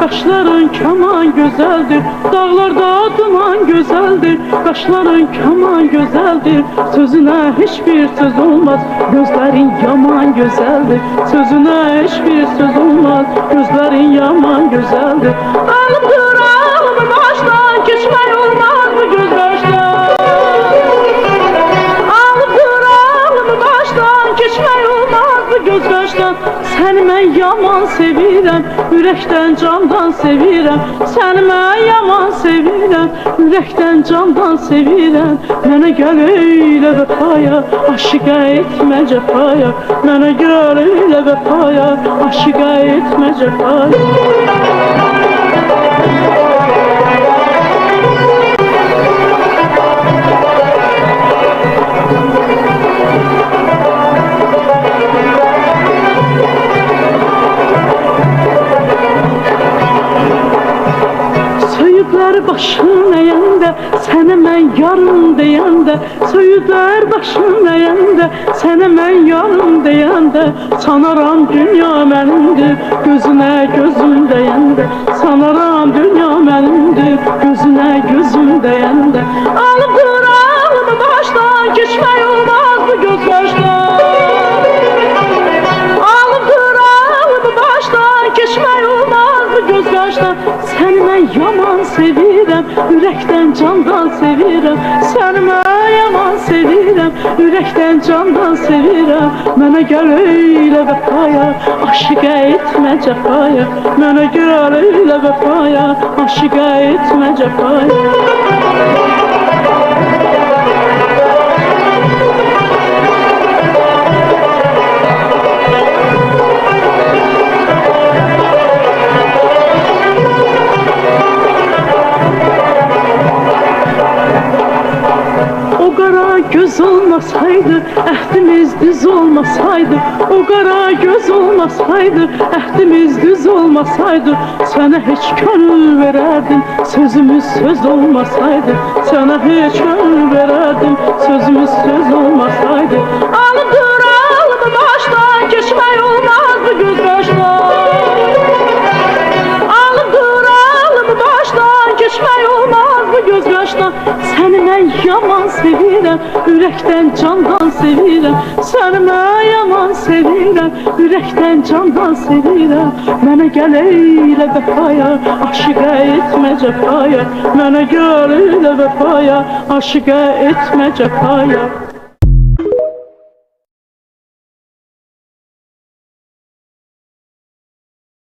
Kaşların kaman güzeldir, dağlarda duman güzeldir. Kaşların kaman güzeldir, sözüne hiçbir söz olmaz. Gözlerin yaman güzeldir, sözüne hiçbir söz olmaz. Gözlerin yaman güzeldir. Alıp dur alımı baştan, geçmek olmaz bu göz baştan. Alıp dur alımı baştan, geçmek olmaz bu göz baştan. Seni mən yaman sevirəm, ürəkdən candan sevirəm. Səni mən yaman sevirəm, ürəkdən candan sevirəm. Mənə gəl eylə vəfaya, aşiqə etmə cəfaya. Mənə gəl eylə vəfaya, aşiqə etmə cəfaya. Başın əyəndə, sənə mən yarım deyəndə. Söyüdlər başın əyəndə, sənə mən yarım deyəndə. Sanaram dünya mənimdir, gözünə gözüm deyəndə. Sanaram dünya mənimdir, gözünə gözüm deyəndə. Alıb dur alımı başdan, keçmək olmaz bu göz başdan. Alıb dur alımı başdan, keçmək olmaz bu göz başdan. Səni mən yaman sevirəm, ürəkdən candan sevirəm. Səni mən yaman sevirəm, ürəkdən candan sevirəm. Mənə gəl eylə vəfaya, aşiqə etmə cəfaya. Mənə gəl eylə vəfaya, aşiqə etmə cəfaya. Göz olmasaydı, əhdimiz düz olmasaydı. O qara göz olmasaydı, əhdimiz düz olmasaydı. Sənə heç könül verərdim, sözümüz söz olmasaydı. Sənə heç könül verərdim, sözümüz söz olmasaydı. Alıb dur alımı başdan, keçmək olmaz bu göz başdan. Alıb dur alımı başdan, keçmək olmaz bu göz başdan. Səni mən yaman sevirəm, ürəkdən candan sevirəm. Səni mən yaman sevirəm, ürəkdən candan sevirəm. Mənə gəl eylə vəfaya, aşiqə etmə cəfaya. Mənə gəl eylə vəfaya, aşiqə etmə cəfaya.